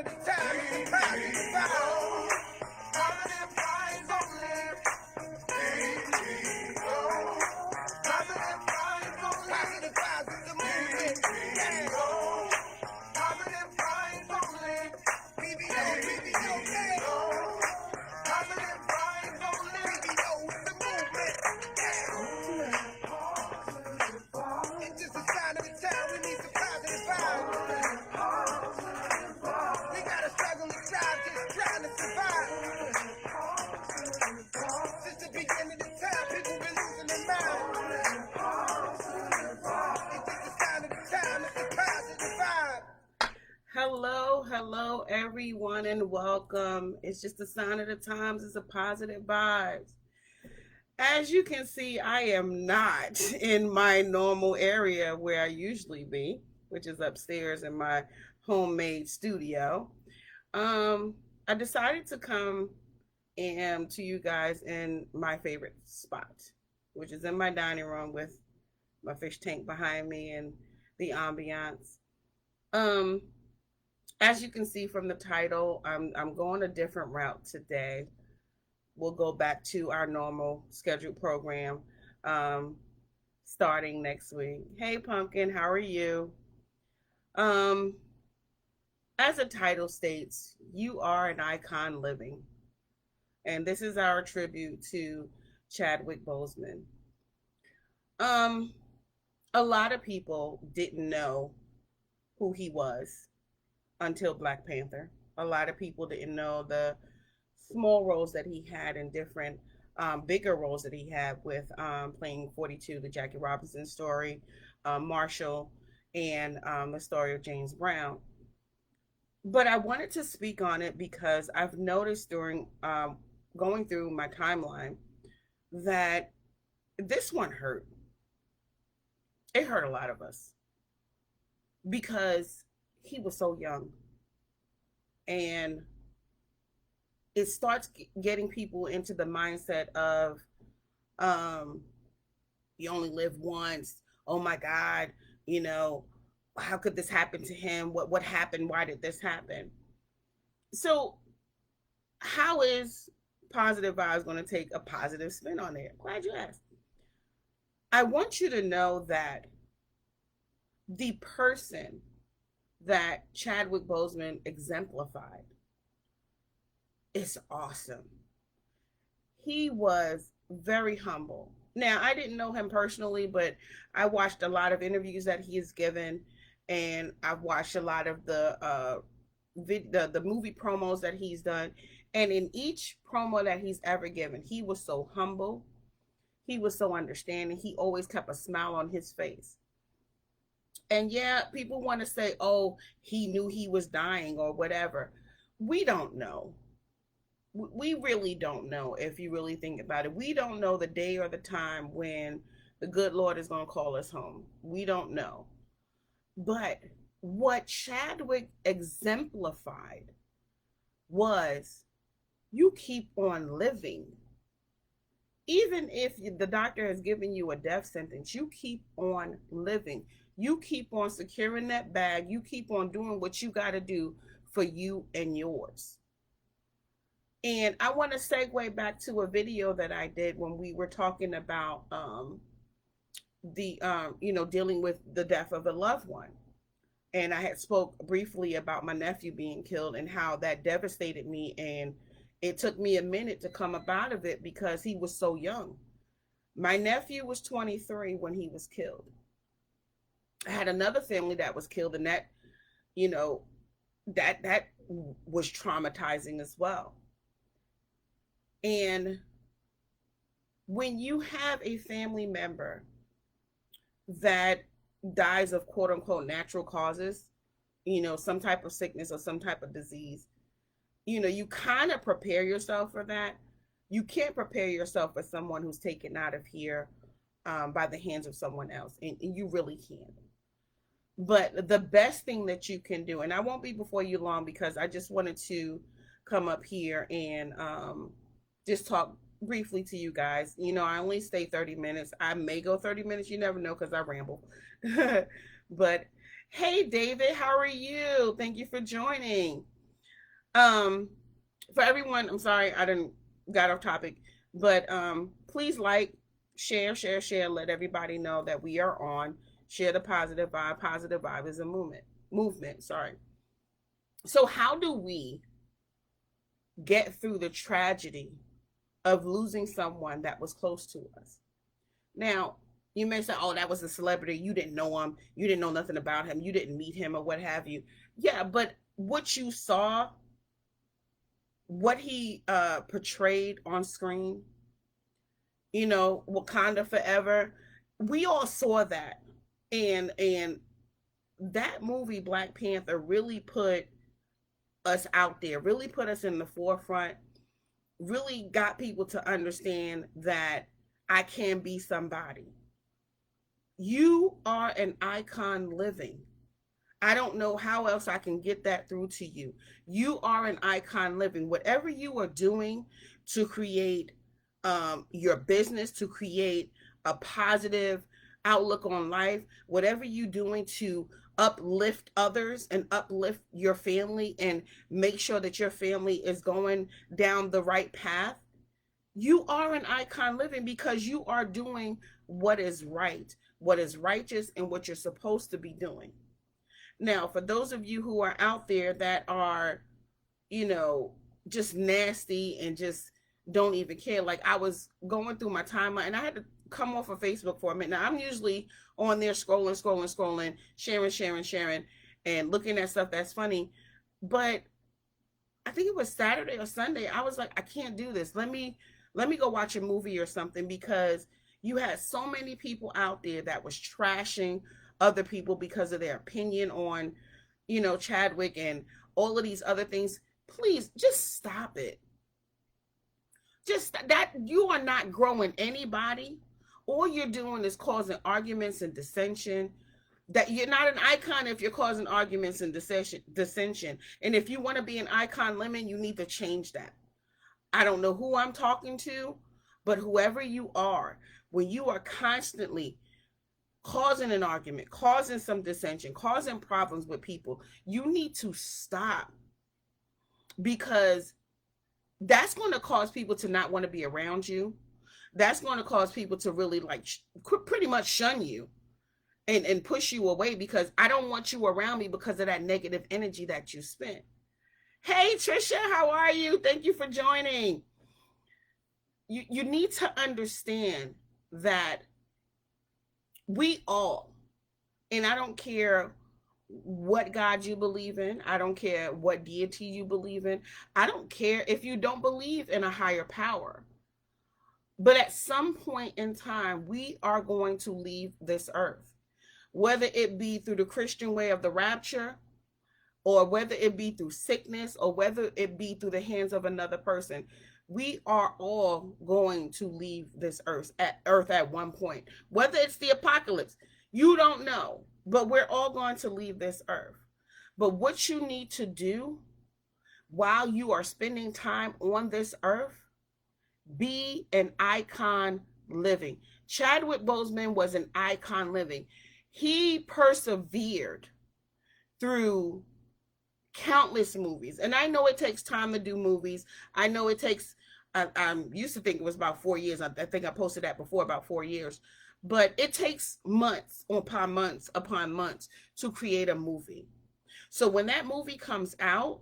sign of the time. It's positive vibes. Positive vibes only. Positive vibes only. Positive vibes is the movement. Yeah. Positive vibes only. BBO, BBO, yeah. Positive vibes only. BBO is the movement. Yeah. It's just a sign of the time. We need some positive vibes. We gotta struggle and strive, just trying to survive. Since the beginning of the time, people been losing their mind. It's just a sign of the time. It's a positive vibe. Hello, everyone, and welcome. It's just a sign of the times. It's a positive vibes. As you can see, I am not in my normal area where I usually be, which is upstairs in my homemade studio. Um, I decided to come and to you guys in my favorite spot, which is in my dining room with my fish tank behind me and the ambiance. Um, as you can see from the title, I'm going a different route today. We'll go back to our normal scheduled program um, starting next week. Hey, Pumpkin, how are you? Um, as the title states, you are an icon living. And this is our tribute to Chadwick Boseman. Um, a lot of people didn't know who he was until Black Panther. A lot of people didn't know the small roles that he had in different bigger roles that he had with playing 42, the Jackie Robinson story, Marshall, and the story of James Brown. But I wanted to speak on it because I've noticed during going through my timeline that this one hurt. It hurt a lot of us because he was so young, and it starts getting people into the mindset of um, you only live once. Oh my God, you know, how could this happen to him? What happened? Why did this happen? So how is positive vibes going to take a positive spin on it? Glad you asked. I want you to know that the person that Chadwick Boseman exemplified is awesome. He was very humble. Now, I didn't know him personally, but I watched a lot of interviews that he has given, and I've watched a lot of the movie promos that he's done. And in each promo that he's ever given, he was so humble. He was so understanding. He always kept a smile on his face. And yeah, people want to say, oh, he knew he was dying or whatever. We don't know. We really don't know if you really think about it. We don't know the day or the time when the good Lord is going to call us home. We don't know. But what Chadwick exemplified was you keep on living. Even if the doctor has given you a death sentence, you keep on living. You keep on securing that bag. You keep on doing what you got to do for you and yours. And I want to segue back to a video that I did when we were talking about dealing with the death of a loved one. And I had spoke briefly about my nephew being killed and how that devastated me, and it took me a minute to come up out of it because he was so young. My nephew was 23 when he was killed. I had another family that was killed, and that, that was traumatizing as well. And when you have a family member that dies of quote unquote natural causes, some type of sickness or some type of disease, you kind of prepare yourself for that. You can't prepare yourself for someone who's taken out of here by the hands of someone else, and you really can't. But the best thing that you can do, and I won't be before you long because I just wanted to come up here and just talk briefly to you guys. I only stay 30 minutes. I may go 30 minutes. You never know because I ramble. But hey, David, how are you? Thank you for joining. Um, for everyone, I'm sorry I didn't got off topic, but please like, share, share, share. Let everybody know that we are on. Share the positive vibe. Positive vibe is a movement. Movement. Sorry. So how do we get through the tragedy of losing someone that was close to us? Now, you may say, "Oh, that was a celebrity. You didn't know him. You didn't know nothing about him. You didn't meet him, or what have you." Yeah, but what you saw, what he portrayed on screen, Wakanda Forever, we all saw that, and that movie Black Panther really put us out there, really put us in the forefront, really got people to understand that I can be somebody. You are an icon living. I don't know how else I can get that through to you. You are an icon living. Whatever you are doing to create your business, to create a positive outlook on life, whatever you're doing to uplift others and uplift your family and make sure that your family is going down the right path, you are an icon living because you are doing what is right, what is righteous, and what you're supposed to be doing. Now, for those of you who are out there that are, you know, just nasty and just don't even care, like I was going through my timeline and I had to come off of Facebook for a minute. Now, I'm usually on there scrolling, scrolling, scrolling, sharing, sharing, sharing, and looking at stuff that's funny. But I think it was Saturday or Sunday. I was like, I can't do this. Let me go watch a movie or something because you had so many people out there that was trashing other people because of their opinion on, Chadwick and all of these other things. Please just stop it. Just that you are not growing anybody. All you're doing is causing arguments and dissension. That you're not an icon if you're causing arguments and dissension. And if you want to be an icon lemon, you need to change that. I don't know who I'm talking to, but whoever you are, when you are constantly causing an argument, causing some dissension, causing problems with people, you need to stop because that's going to cause people to not want to be around you. That's going to cause people to really like pretty much shun you and push you away because I don't want you around me because of that negative energy that you spent. Hey, Trisha, how are you? Thank you for joining. You need to understand that we all, and I don't care what God you believe in, I don't care what deity you believe in, I don't care if you don't believe in a higher power. But at some point in time, we are going to leave this earth, whether it be through the Christian way of the rapture, or whether it be through sickness, or whether it be through the hands of another person. We are all going to leave this earth at one point. Whether it's the apocalypse, you don't know, but we're all going to leave this earth. But what you need to do while you are spending time on this earth, be an icon living. Chadwick Boseman was an icon living. He persevered through countless movies. And I know it takes time to do movies. I know it takes, I used to think it was about 4 years. I think I posted that before, about 4 years. But it takes months upon months to create a movie. So when that movie comes out,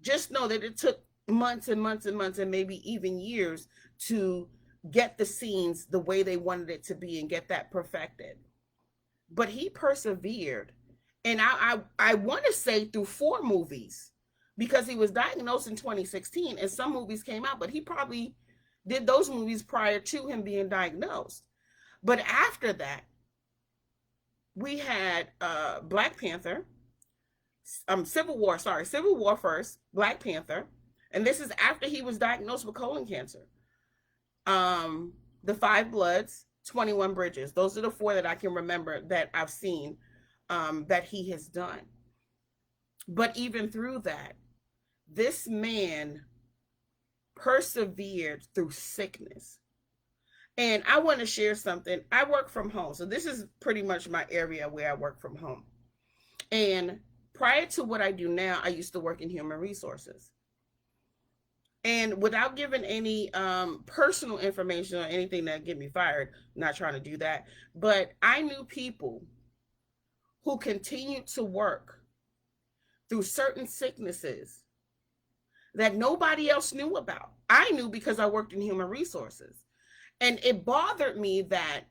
just know that it took months and months and months and maybe even years to get the scenes the way they wanted it to be and get that perfected. But he persevered, and I want to say through 4 movies, because he was diagnosed in 2016 and some movies came out, but he probably did those movies prior to him being diagnosed. But after that, we had Black Panther, Civil War first, Black Panther, and this is after he was diagnosed with colon cancer. The Five Bloods, 21 Bridges. Those are the 4 that I can remember that I've seen that he has done. But even through that, this man persevered through sickness. And I want to share something. I work from home. So this is pretty much my area where I work from home. And Prior to what I do now, I used to work in human resources. And without giving any personal information or anything that get me fired, I'm not trying to do that. But I knew people who continued to work through certain sicknesses that nobody else knew about. I knew because I worked in human resources. And it bothered me that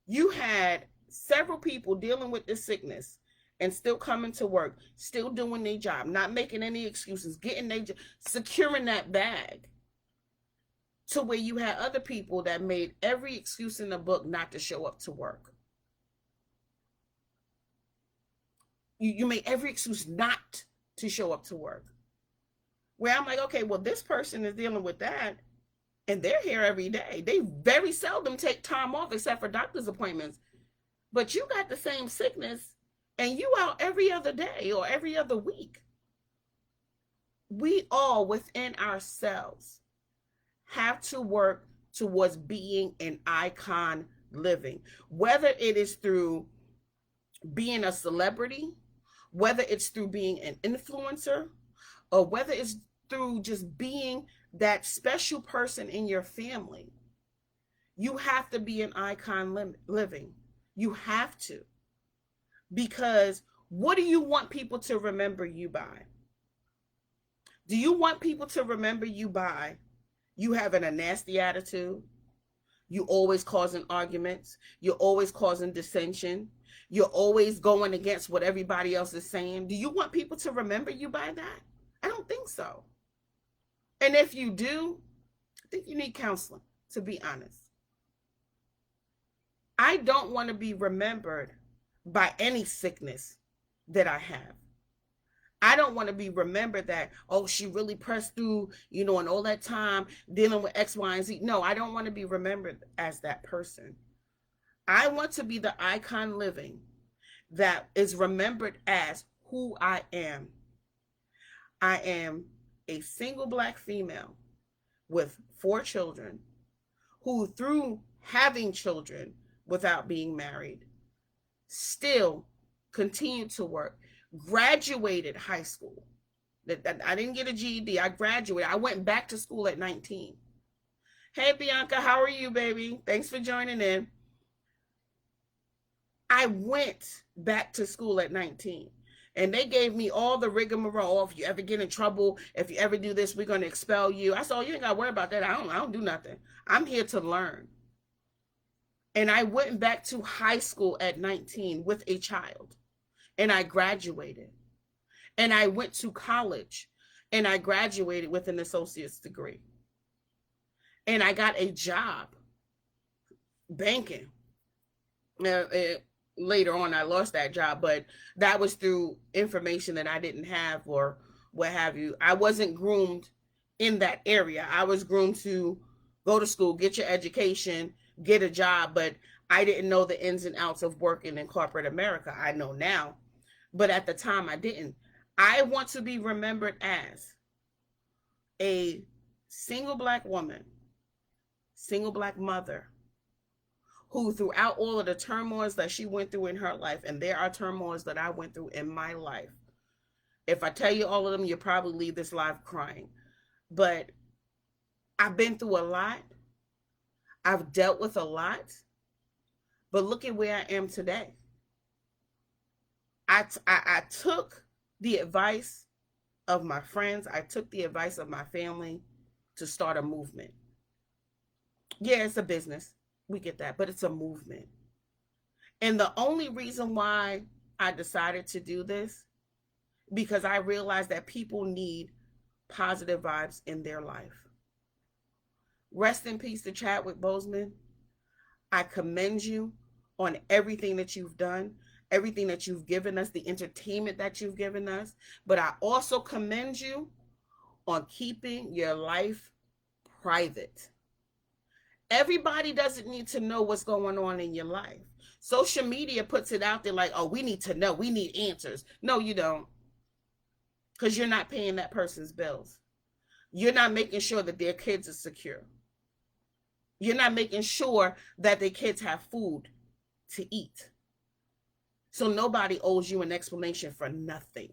you had several people dealing with this sickness and still coming to work, still doing their job, not making any excuses, getting their securing that bag, to where you had other people that made every excuse in the book not to show up to work. You made every excuse not to show up to work. Where I'm like, okay, well, this person is dealing with that and they're here every day. They very seldom take time off except for doctor's appointments. But you got the same sickness and you out every other day or every other week. We all within ourselves have to work towards being an icon living, whether it is through being a celebrity, whether it's through being an influencer, or whether it's through just being that special person in your family. You have to be an icon living. You have to. Because what do you want people to remember you by? Do you want people to remember you by you having a nasty attitude? You always causing arguments. You're always causing dissension. You're always going against what everybody else is saying. Do you want people to remember you by that? I don't think so. And if you do, I think you need counseling, to be honest. I don't want to be remembered by any sickness that I have. I don't want to be remembered that, oh, she really pressed through, and all that time dealing with X, Y, and Z. No, I don't want to be remembered as that person. I want to be the icon living that is remembered as who I am. I am a single Black female with 4 children who, through having children without being married, still continued to work, graduated high school. I didn't get a GED. I graduated. I went back to school at 19. Hey, Bianca, how are you, baby? Thanks for joining in. I went back to school at 19. And they gave me all the rigmarole. If you ever get in trouble, if you ever do this, we're going to expel you. I said, oh, you ain't got to worry about that. I don't do nothing. I'm here to learn. And I went back to high school at 19 with a child. And I graduated. And I went to college. And I graduated with an associate's degree. And I got a job banking. Later on, I lost that job, but that was through information that I didn't have or what have you. I wasn't groomed in that area. I was groomed to go to school, get your education, get a job, but I didn't know the ins and outs of working in corporate America. I know now, but at the time I didn't. I want to be remembered as a single Black woman, single Black mother, who throughout all of the turmoils that she went through in her life, and there are turmoils that I went through in my life. If I tell you all of them, you'll probably leave this live crying. But I've been through a lot. I've dealt with a lot. But look at where I am today. I took the advice of my friends. I took the advice of my family to start a movement. Yeah, it's a business. We get that, but it's a movement. And the only reason why I decided to do this, because I realized that people need positive vibes in their life. Rest in peace to Chadwick Boseman. I commend you on everything that you've done, everything that you've given us, the entertainment that you've given us. But I also commend you on keeping your life private. Everybody doesn't need to know what's going on in your life. Social media puts it out there like, oh, we need to know. We need answers. No, you don't. Because you're not paying that person's bills. You're not making sure that their kids are secure. You're not making sure that their kids have food to eat. So nobody owes you an explanation for nothing.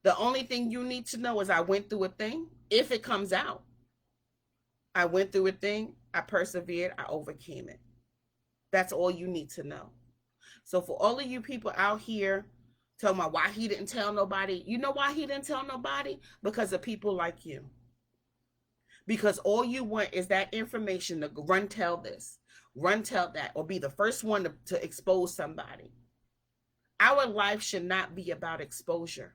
The only thing you need to know is I went through a thing. If it comes out, I went through a thing, I persevered, I overcame it. That's all you need to know. So for all of you people out here talking about why he didn't tell nobody, you know why he didn't tell nobody? Because of people like you. Because all you want is that information to run tell this, run tell that, or be the first one to expose somebody. Our life should not be about exposure.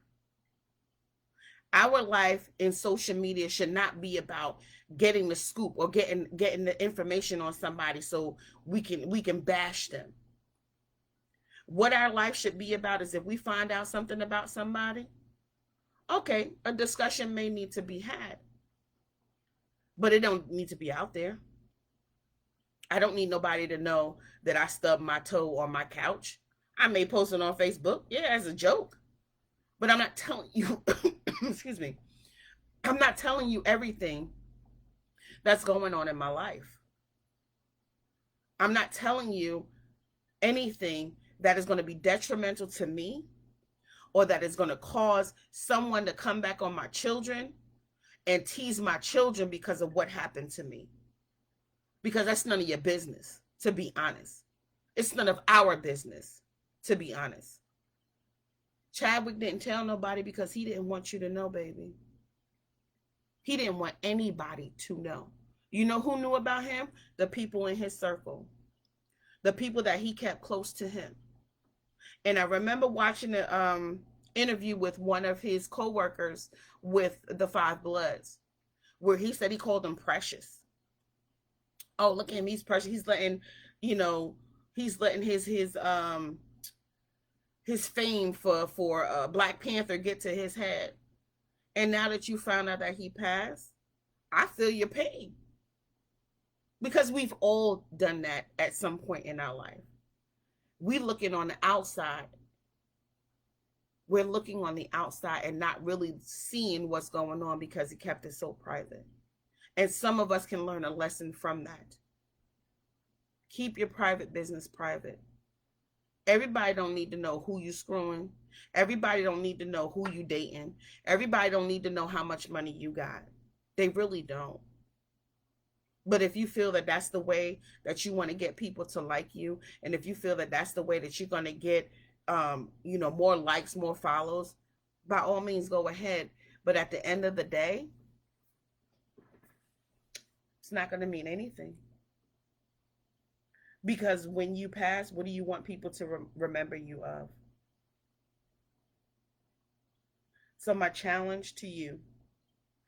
Our life in social media should not be about getting the scoop or getting the information on somebody so we can bash them. What our life should be about is if we find out something about somebody, okay, a discussion may need to be had, but it don't need to be out there. I don't need nobody to know that I stubbed my toe on my couch. I may post it on Facebook, yeah, as a joke, but I'm not telling you, excuse me, I'm not telling you everything that's going on in my life. I'm not telling you anything that is going to be detrimental to me or that is going to cause someone to come back on my children and tease my children because of what happened to me. Because that's none of your business, to be honest. It's none of our business, to be honest. Chadwick didn't tell nobody because he didn't want you to know, baby. He didn't want anybody to know. You know who knew about him? The people in his circle, the people that he kept close to him. And I remember watching an interview with one of his co-workers with the Five Bloods, where he said he called them precious. Oh, look at him, he's precious. He's letting, you know, he's letting his fame for Black Panther get to his head. And now that you found out that he passed, I feel your pain. Because we've all done that at some point in our life. We looking on the outside. We're looking on the outside and not really seeing what's going on because he kept it so private. And some of us can learn a lesson from that. Keep your private business private. Everybody don't need to know who you screwing. Everybody don't need to know who you dating. Everybody don't need to know how much money you got. They really don't. But if you feel that that's the way that you want to get people to like you, and if you feel that that's the way that you're going to get, more likes, more follows, by all means, go ahead. But at the end of the day, it's not going to mean anything. Because when you pass, what do you want people to remember you of? So my challenge to you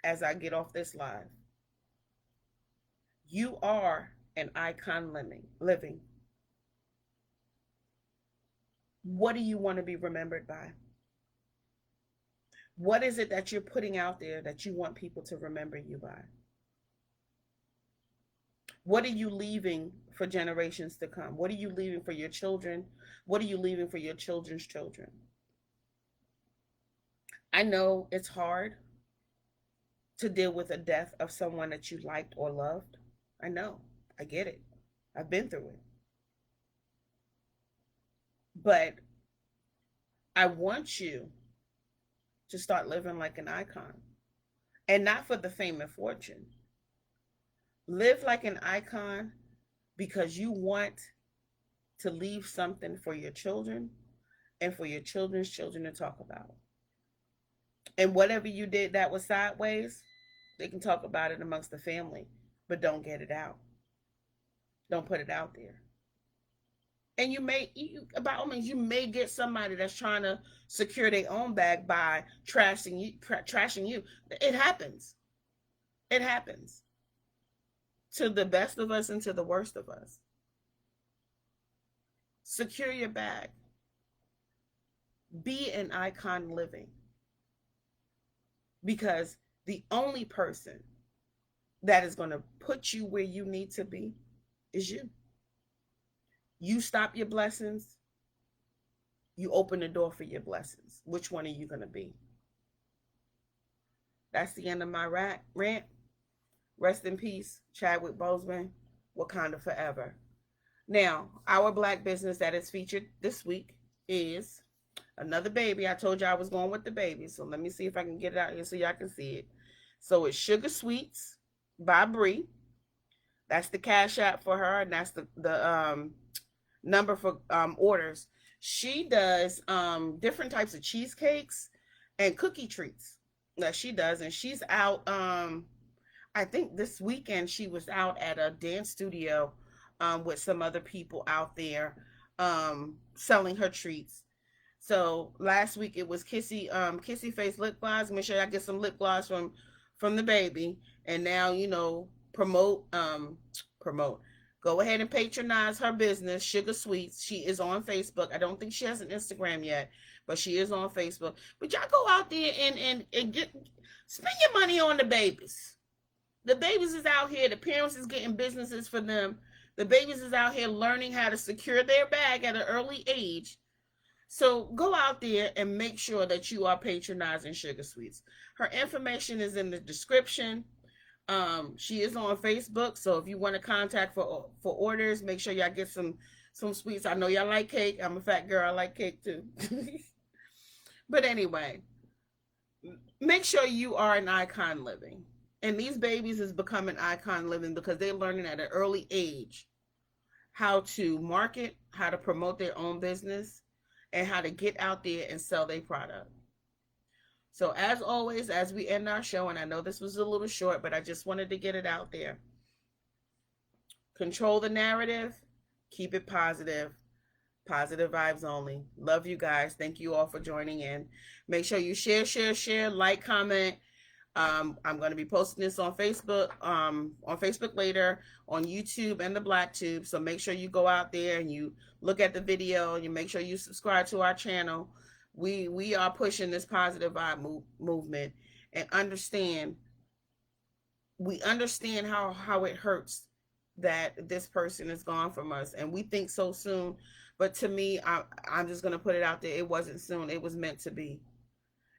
as I get off this live, you are an icon living. What do you want to be remembered by? What is it that you're putting out there that you want people to remember you by? What are you leaving for generations to come? What are you leaving for your children? What are you leaving for your children's children? I know it's hard to deal with the death of someone that you liked or loved. I know. I get it. I've been through it. But I want you to start living like an icon. And not for the fame and fortune. Live like an icon because you want to leave something for your children and for your children's children to talk about. And whatever you did that was sideways, they can talk about it amongst the family, but don't get it out. Don't put it out there. And by all means, you may get somebody that's trying to secure their own bag by trashing you. It happens. It happens. To the best of us and to the worst of us. Secure your bag. Be an icon living. Because the only person that is going to put you where you need to be is you. You stop your blessings, you open the door for your blessings. Which one are you going to be? That's the end of my rant. Rest in peace, Chadwick Boseman, Wakanda forever. Now, our black business that is featured this week is another baby. I told you I was going with the baby, so let me see if I can get it out here so y'all can see it. So it's Shugar Sweets by Bree. That's the cash app for her, and that's the number for orders. She does different types of cheesecakes and cookie treats that she does, and she's out. I think this weekend she was out at a dance studio with some other people out there selling her treats. So last week it was kissy face lip gloss. Make sure I get some lip gloss from the baby. And now promote. Go ahead and patronize her business, Shugar Sweets. She is on Facebook. I don't think she has an Instagram yet, but she is on Facebook. But y'all go out there and get spend your money on the babies. The babies is out here. The parents is getting businesses for them. The babies is out here learning how to secure their bag at an early age. So go out there and make sure that you are patronizing Shugar Sweets. Her information is in the description. She is on Facebook, so if you want to contact for orders, make sure y'all get some sweets. I know y'all like cake. I'm a fat girl. I like cake too. But anyway, make sure you are an icon living. And these babies is becoming icon living because they're learning at an early age how to market, how to promote their own business, and how to get out there and sell their product. So as always, as we end our show, and I know this was a little short, but I just wanted to get it out there. Control the narrative, keep it positive, positive vibes only. Love you guys. Thank you all for joining in. Make sure you share, like, comment. I'm going to be posting this on Facebook later, on YouTube and the BlackTube. So make sure you go out there and you look at the video and you make sure you subscribe to our channel. We are pushing this positive vibe movement, and we understand how it hurts that this person is gone from us, and we think so soon. But to me, I'm just going to put it out there. It wasn't soon. It was meant to be.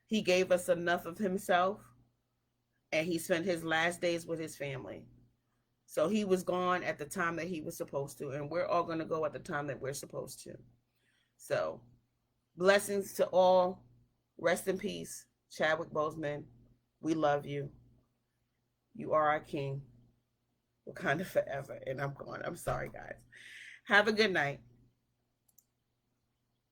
He gave us enough of himself, and he spent his last days with his family. So he was gone at the time that he was supposed to, and we're all going to go at the time that we're supposed to. So blessings to all. Rest in peace, Chadwick Boseman. We love you. You are our king. Wakanda forever. And I'm gone. I'm sorry, guys. Have a good night.